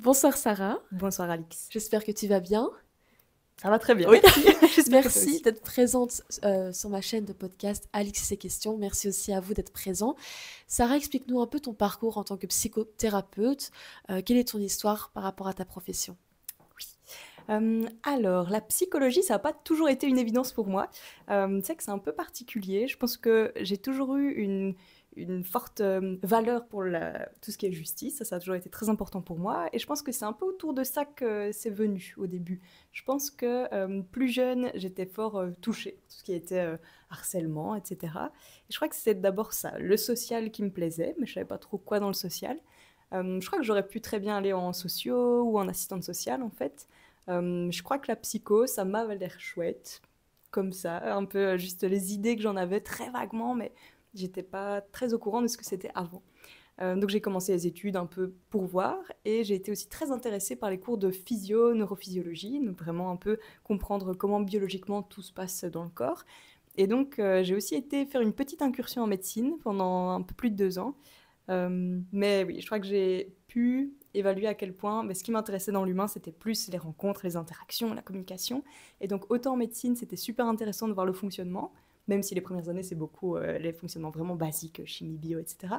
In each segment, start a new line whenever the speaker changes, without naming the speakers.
Bonsoir Sarah,
Bonsoir Alix.
j'espère que tu vas bien.
Ça va très bien.
Oui,
Merci. J'espère que toi
merci
aussi.
d'être présente sur ma chaîne de podcast Alix et ses questions. Merci aussi à vous d'être présent. Sarah, explique-nous un peu ton parcours en tant que psychothérapeute. Quelle est ton histoire par rapport à ta profession?
Alors, la psychologie, ça n'a pas toujours été une évidence pour moi. C'est vrai que c'est un peu particulier. Je pense que j'ai toujours eu une forte valeur pour tout ce qui est justice. Ça a toujours été très important pour moi. Et je pense que c'est un peu autour de ça que c'est venu au début. Je pense que plus jeune, j'étais fort touchée, tout ce qui était harcèlement, etc. Et je crois que c'est d'abord ça, le social qui me plaisait, mais je ne savais pas trop quoi dans le social. Je crois que j'aurais pu très bien aller en sociaux ou en assistante sociale, en fait. Je crois que la psycho, ça m'a l'air chouette, comme ça, un peu juste les idées que j'en avais très vaguement, mais j'étais pas très au courant de ce que c'était avant. Donc j'ai commencé les études un peu pour voir, et j'ai été aussi très intéressée par les cours de physio, neurophysiologie, donc vraiment un peu comprendre comment biologiquement tout se passe dans le corps. Et donc j'ai aussi été faire une petite incursion en médecine pendant un peu plus de 2 ans. Mais oui, je crois que j'ai pu évaluer à quel point ce qui m'intéressait dans l'humain, c'était plus les rencontres, les interactions, la communication. Et donc, autant en médecine, c'était super intéressant de voir le fonctionnement, même si les premières années, c'est beaucoup les fonctionnements vraiment basiques, chimie, bio, etc.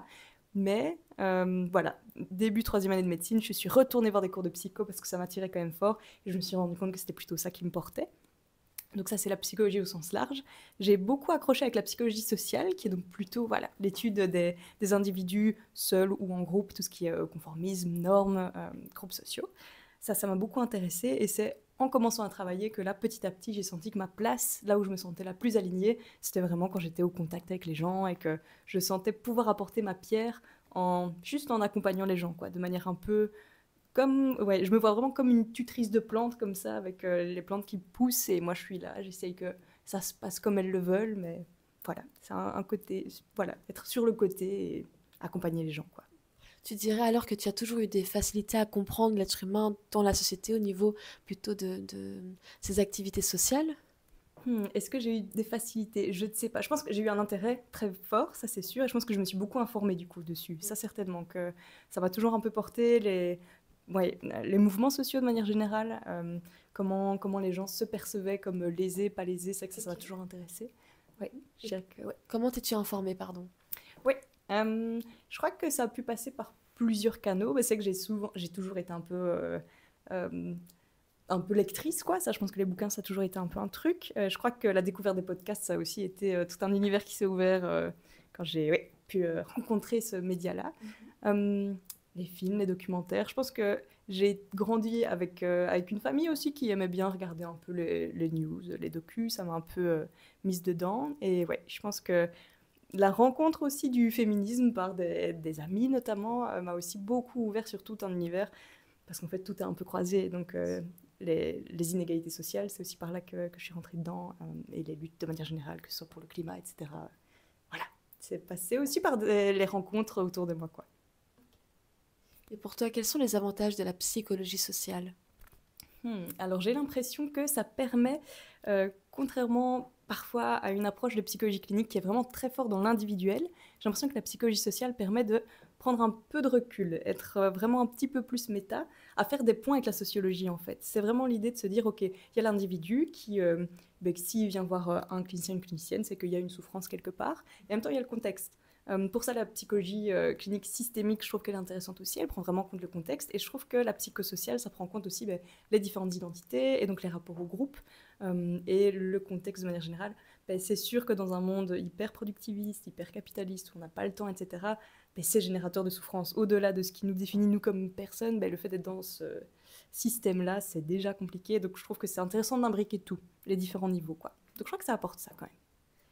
Mais voilà, début troisième année de médecine, je suis retournée voir des cours de psycho parce que ça m'attirait quand même fort et je me suis rendu compte que c'était plutôt ça qui me portait. Donc ça, c'est la psychologie au sens large. J'ai beaucoup accroché avec la psychologie sociale, qui est donc plutôt voilà, l'étude des individus seuls ou en groupe, tout ce qui est conformisme, normes, groupes sociaux. Ça m'a beaucoup intéressée et c'est en commençant à travailler que là, petit à petit, j'ai senti que ma place, là où je me sentais la plus alignée, c'était vraiment quand j'étais au contact avec les gens et que je sentais pouvoir apporter ma pierre juste en accompagnant les gens, quoi, de manière un peu comme, ouais, je me vois vraiment comme une tutrice de plantes, comme ça, avec les plantes qui poussent, et moi je suis là, j'essaye que ça se passe comme elles le veulent, mais voilà, c'est un côté, voilà, être sur le côté et accompagner les gens, quoi.
Tu dirais alors que tu as toujours eu des facilités à comprendre l'être humain dans la société au niveau plutôt de ses activités sociales?
Est-ce que j'ai eu des facilités? Je ne sais pas. Je pense que j'ai eu un intérêt très fort, ça c'est sûr, et je pense que je me suis beaucoup informée du coup dessus. Ça certainement, que ça m'a toujours un peu porté ouais, les mouvements sociaux de manière générale, comment les gens se percevaient comme lésés, pas lésés, c'est que ça m'a
Ok.
toujours intéressé. Ouais, je dirais que ouais.
Comment t'es-tu informée, pardon?
Oui, je crois que ça a pu passer par plusieurs canaux. Mais c'est que j'ai toujours été euh, un peu lectrice, quoi. Ça, je pense que les bouquins, ça a toujours été un peu un truc. Je crois que la découverte des podcasts, ça a aussi été tout un univers qui s'est ouvert quand j'ai ouais, pu rencontrer ce média-là. Euh, les films, les documentaires. Je pense que j'ai grandi avec une famille aussi qui aimait bien regarder un peu les news, les docus. Ça m'a un peu mise dedans. Et ouais, je pense que la rencontre aussi du féminisme par des amis notamment m'a aussi beaucoup ouvert sur tout un univers parce qu'en fait tout est un peu croisé donc les inégalités sociales c'est aussi par là que je suis rentrée dedans et les luttes de manière générale que ce soit pour le climat etc. Voilà, c'est passé aussi par les rencontres autour de moi quoi.
Et pour toi, quels sont les avantages de la psychologie sociale?
Alors j'ai l'impression que ça permet, contrairement parfois à une approche de psychologie clinique qui est vraiment très fort dans l'individuel, j'ai l'impression que la psychologie sociale permet de prendre un peu de recul, être vraiment un petit peu plus méta, à faire des points avec la sociologie en fait. C'est vraiment l'idée de se dire, ok, il y a l'individu qui, s'il vient voir un clinicien, une clinicienne, c'est qu'il y a une souffrance quelque part, et en même temps il y a le contexte. Pour ça, la psychologie clinique systémique, je trouve qu'elle est intéressante aussi. Elle prend vraiment en compte le contexte. Et je trouve que la psychosociale, ça prend en compte aussi les différentes identités et donc les rapports au groupe et le contexte de manière générale. C'est sûr que dans un monde hyper productiviste, hyper capitaliste, où on n'a pas le temps, etc., c'est générateur de souffrance. Au-delà de ce qui nous définit, nous, comme personne, le fait d'être dans ce système-là, c'est déjà compliqué. Donc je trouve que c'est intéressant d'imbriquer tout, les différents niveaux, quoi. Donc je crois que ça apporte ça quand même.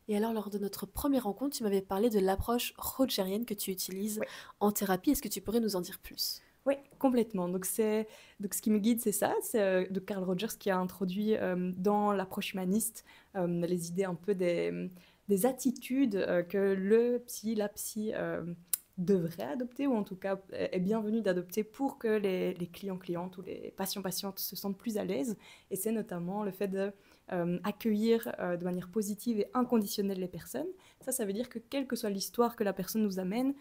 Et alors, lors de notre première rencontre, tu m'avais parlé de l'approche rogérienne que tu utilises
Ouais.
en thérapie. Est-ce que tu pourrais nous en dire plus?
Oui, complètement. Donc ce qui me guide, c'est ça, c'est de Carl Rogers qui a introduit dans l'approche humaniste les idées un peu des attitudes que le psy, la psy devrait adopter, ou en tout cas est bienvenu d'adopter pour que les clients-clientes ou les patients-patientes se sentent plus à l'aise. Et c'est notamment le fait de accueillir de manière positive et inconditionnelle les personnes. Ça veut dire que quelle que soit l'histoire que la personne nous amène,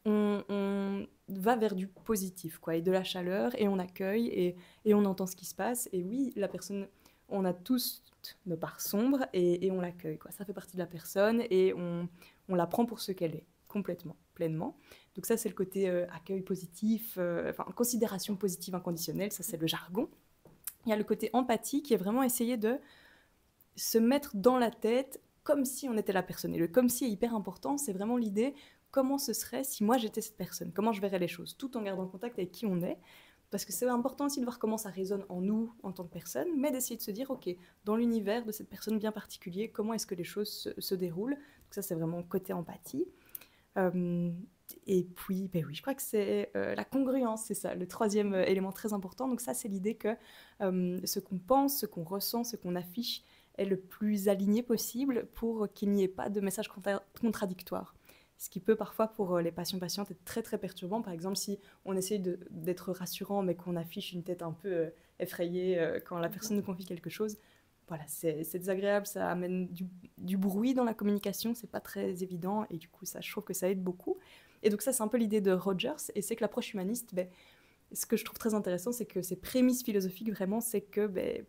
on va vers du positif, quoi, et de la chaleur, et on accueille, et on entend ce qui se passe. Et oui, la personne, on a tous nos parts sombres, et on l'accueille, quoi. Ça fait partie de la personne, et on la prend pour ce qu'elle est, complètement, pleinement. Donc ça, c'est le côté accueil positif, enfin, considération positive inconditionnelle, ça c'est le jargon. Il y a le côté empathie qui est vraiment essayer de se mettre dans la tête comme si on était la personne. Et le comme si est hyper important, c'est vraiment l'idée comment ce serait si moi j'étais cette personne, comment je verrais les choses, tout en gardant contact avec qui on est. Parce que c'est important aussi de voir comment ça résonne en nous en tant que personne, mais d'essayer de se dire, ok, dans l'univers de cette personne bien particulier, comment est-ce que les choses se déroulent. Donc ça, c'est vraiment côté empathie. Euh, et puis, ben oui, je crois que c'est la congruence, c'est ça, le troisième élément très important. Donc ça, c'est l'idée que ce qu'on pense, ce qu'on ressent, ce qu'on affiche est le plus aligné possible pour qu'il n'y ait pas de messages contradictoires. Ce qui peut parfois, pour les patients-patientes, être très très perturbant. Par exemple, si on essaye d'être rassurant, mais qu'on affiche une tête un peu effrayée quand la personne nous confie quelque chose, voilà, c'est désagréable, ça amène du bruit dans la communication, c'est pas très évident, et du coup, ça, je trouve que ça aide beaucoup. Et donc ça, c'est un peu l'idée de Rogers, et c'est que l'approche humaniste, ben, ce que je trouve très intéressant, c'est que ses prémices philosophiques, vraiment, c'est que ben,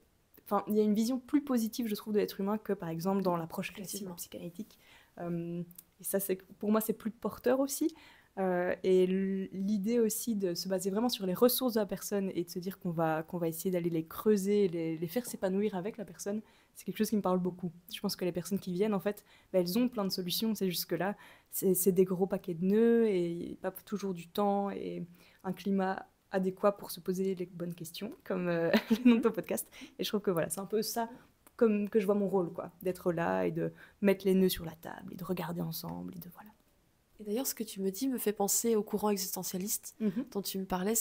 il y a une vision plus positive, je trouve, de l'être humain que, par exemple, dans l'approche classique psychanalytique. Et ça, pour moi, c'est plus porteur aussi. Et l'idée aussi de se baser vraiment sur les ressources de la personne et de se dire qu'on va essayer d'aller les creuser, les faire s'épanouir avec la personne, c'est quelque chose qui me parle beaucoup. Je pense que les personnes qui viennent, en fait, ben, elles ont plein de solutions, c'est juste que là, c'est des gros paquets de nœuds et pas toujours du temps et un climat adéquat pour se poser les bonnes questions, comme le nom de ton podcast. Et je trouve que voilà, c'est un peu ça comme que je vois mon rôle, quoi, d'être là et de mettre les nœuds sur la table et de regarder ensemble et de voilà.
Et d'ailleurs, ce que tu me dis me fait penser au courant existentialiste
Mhm.
dont tu me parlais.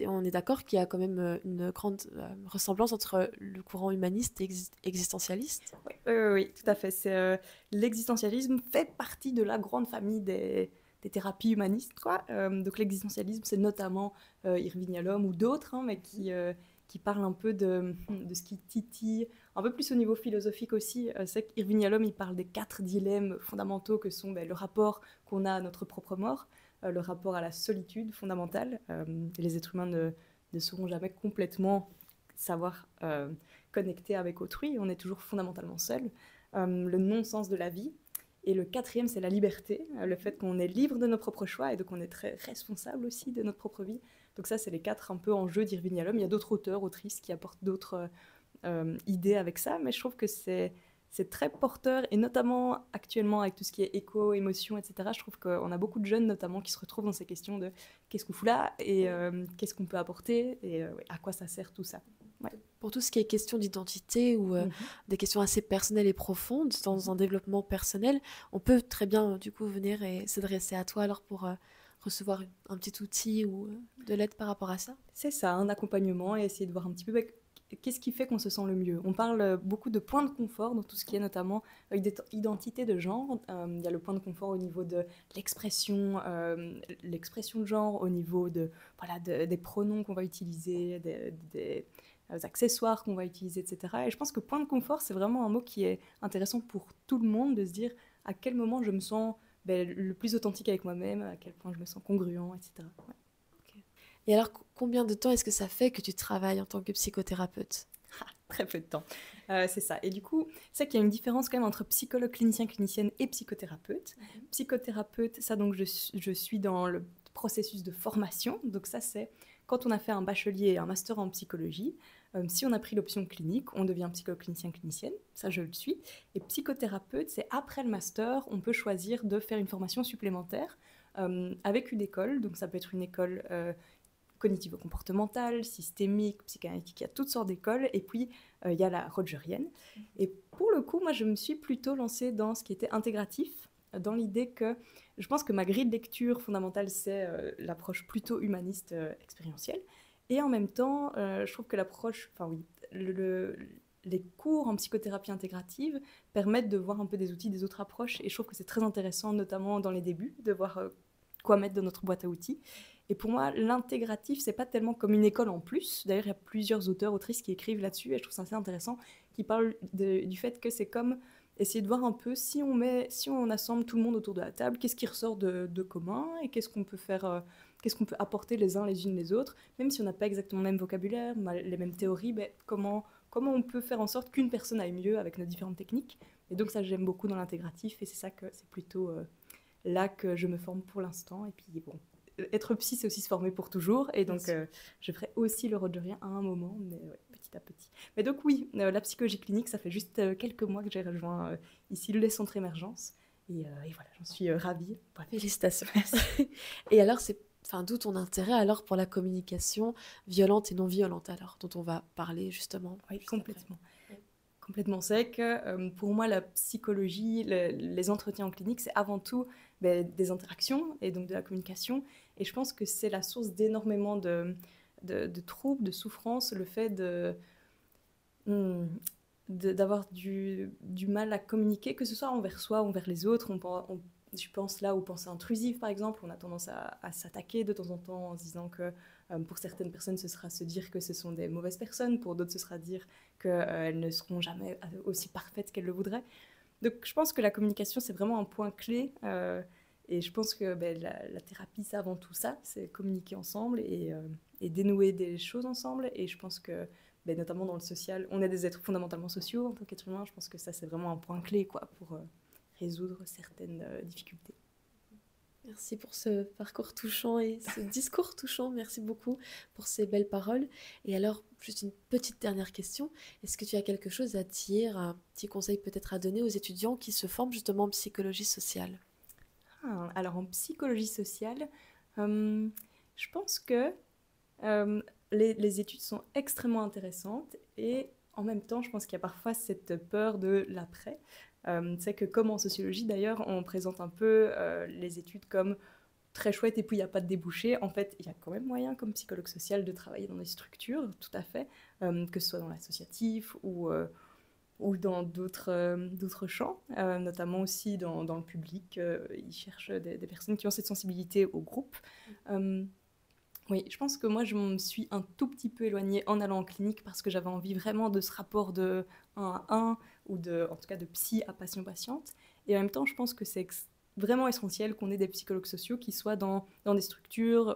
On est d'accord qu'il y a quand même une grande ressemblance entre le courant humaniste et existentialiste.
Oui, oui, oui, oui, tout à fait. L'existentialisme fait partie de la grande famille des thérapies humanistes, quoi. Donc l'existentialisme, c'est notamment Irving Yalom ou d'autres, hein, mais qui parlent un peu de ce qui titille, un peu plus au niveau philosophique aussi. C'est qu'Irving Yalom, il parle des 4 dilemmes fondamentaux que sont ben, le rapport qu'on a à notre propre mort, le rapport à la solitude fondamentale. Les êtres humains ne sauront jamais complètement savoir connecter avec autrui, on est toujours fondamentalement seul. Le non-sens de la vie. Et le quatrième, c'est la liberté, le fait qu'on est libre de nos propres choix et donc on est très responsable aussi de notre propre vie. Donc ça, c'est les 4 un peu enjeux d'Irving Yalom. Il y a d'autres auteurs, autrices qui apportent d'autres idées avec ça, mais je trouve que c'est très porteur, et notamment actuellement avec tout ce qui est éco, émotion, etc. Je trouve qu'on a beaucoup de jeunes notamment qui se retrouvent dans ces questions de qu'est-ce qu'on fout là et qu'est-ce qu'on peut apporter et à quoi ça sert tout ça. Ouais.
Pour tout ce qui est question d'identité ou des questions assez personnelles et profondes dans un développement personnel, on peut très bien du coup venir et s'adresser à toi alors pour recevoir un petit outil ou de l'aide par rapport à ça.
C'est ça, un accompagnement et essayer de voir un petit peu qu'est-ce qui fait qu'on se sent le mieux. On parle beaucoup de points de confort dans tout ce qui est notamment identité de genre. Il y a le point de confort au niveau de l'expression de genre, au niveau des pronoms qu'on va utiliser, des accessoires qu'on va utiliser, etc. Et je pense que point de confort, c'est vraiment un mot qui est intéressant pour tout le monde, de se dire à quel moment je me sens le plus authentique avec moi-même, à quel point je me sens congruent, etc. Ouais.
Et alors, combien de temps est-ce que ça fait que tu travailles en tant que psychothérapeute?
Très peu de temps. C'est ça. Et du coup, c'est qu'il y a une différence quand même entre psychologue clinicien, clinicienne et psychothérapeute. Psychothérapeute, ça donc je suis dans le processus de formation. Donc ça c'est quand on a fait un bachelier et un master en psychologie. Si on a pris l'option clinique, on devient psychologue clinicien, clinicienne. Ça je le suis. Et psychothérapeute, c'est après le master, on peut choisir de faire une formation supplémentaire avec une école. Donc ça peut être une école cognitivo-comportementale, systémique, psychanalytique, il y a toutes sortes d'écoles, et puis il y a la rogerienne. Et pour le coup, moi, je me suis plutôt lancée dans ce qui était intégratif, dans l'idée que je pense que ma grille de lecture fondamentale, c'est l'approche plutôt humaniste expérientielle, et en même temps, je trouve que l'approche, enfin oui, les cours en psychothérapie intégrative permettent de voir un peu des outils des autres approches, et je trouve que c'est très intéressant, notamment dans les débuts, de voir quoi mettre dans notre boîte à outils. Et pour moi, l'intégratif, c'est pas tellement comme une école en plus. D'ailleurs, il y a plusieurs auteurs, autrices qui écrivent là-dessus, et je trouve ça assez intéressant, qui parlent du fait que c'est comme essayer de voir un peu si on assemble tout le monde autour de la table, qu'est-ce qui ressort de commun et qu'est-ce qu'on peut faire, qu'est-ce qu'on peut apporter les uns les unes les autres, même si on n'a pas exactement le même vocabulaire, les mêmes théories, ben, comment on peut faire en sorte qu'une personne aille mieux avec nos différentes techniques. Et donc ça, j'aime beaucoup dans l'intégratif et c'est ça que c'est plutôt là que je me forme pour l'instant. Et puis bon, être psy, c'est aussi se former pour toujours. Et donc je ferai aussi le rogerien à un moment, mais ouais, petit à petit. Mais donc oui, la psychologie clinique, ça fait juste quelques mois que j'ai rejoint ici les centres émergence. Et voilà, j'en suis ravie.
Bref. Félicitations. Et alors, d'où ton intérêt alors pour la communication violente et non violente alors, dont on va parler justement.
Oui, complètement. Complètement. C'est que pour moi, la psychologie, les entretiens en clinique, c'est avant tout des interactions et donc de la communication. Et je pense que c'est la source d'énormément de troubles, de souffrances, le fait d'avoir du mal à communiquer, que ce soit envers soi ou envers les autres. Je pense là aux pensées intrusives, par exemple. On a tendance à s'attaquer de temps en temps en se disant que pour certaines personnes, ce sera se dire que ce sont des mauvaises personnes. Pour d'autres, ce sera dire qu'elles ne seront jamais aussi parfaites qu'elles le voudraient. Donc je pense que la communication, c'est vraiment un point clé. Et je pense que la thérapie, c'est avant tout ça. C'est communiquer ensemble et dénouer des choses ensemble. Et je pense que notamment dans le social, on est des êtres fondamentalement sociaux en tant qu'être humain. Je pense que ça, c'est vraiment un point clé quoi, pour résoudre certaines difficultés.
Merci pour ce parcours touchant et ce discours touchant. Merci beaucoup pour ces belles paroles. Et alors, juste une petite dernière question. Est-ce que tu as quelque chose à dire, un petit conseil peut-être à donner aux étudiants qui se forment justement en psychologie sociale?
Alors, en psychologie sociale, je pense que les études sont extrêmement intéressantes et en même temps, je pense qu'il y a parfois cette peur de l'après. C'est que comme en sociologie d'ailleurs, on présente un peu les études comme très chouettes et puis il n'y a pas de débouché. En fait, il y a quand même moyen comme psychologue social de travailler dans des structures, tout à fait, que ce soit dans l'associatif ou dans d'autres champs, notamment aussi dans le public. Ils cherchent des personnes qui ont cette sensibilité au groupe. Oui, je pense que moi, je me suis un tout petit peu éloignée en allant en clinique parce que j'avais envie vraiment de ce rapport de 1 à 1 ou en tout cas de psy à patient-patiente. Et en même temps, je pense que c'est vraiment essentiel qu'on ait des psychologues sociaux qui soient dans des structures.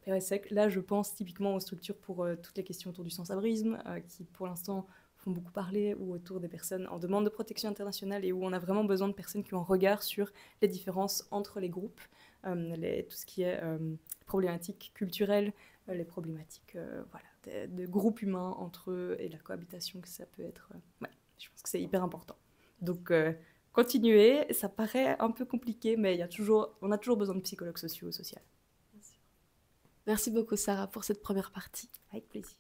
Là, je pense typiquement aux structures pour toutes les questions autour du sans-abrisme, qui pour l'instant font beaucoup parler, ou autour des personnes en demande de protection internationale et où on a vraiment besoin de personnes qui ont un regard sur les différences entre les groupes, tout ce qui est problématiques culturelles, les problématiques de groupes humains entre eux et la cohabitation que ça peut être. Je pense que c'est hyper important. Donc, continuer, ça paraît un peu compliqué, mais on a toujours besoin de psychologues sociaux, sociaux.
Merci beaucoup Sarah pour cette première partie.
Avec plaisir.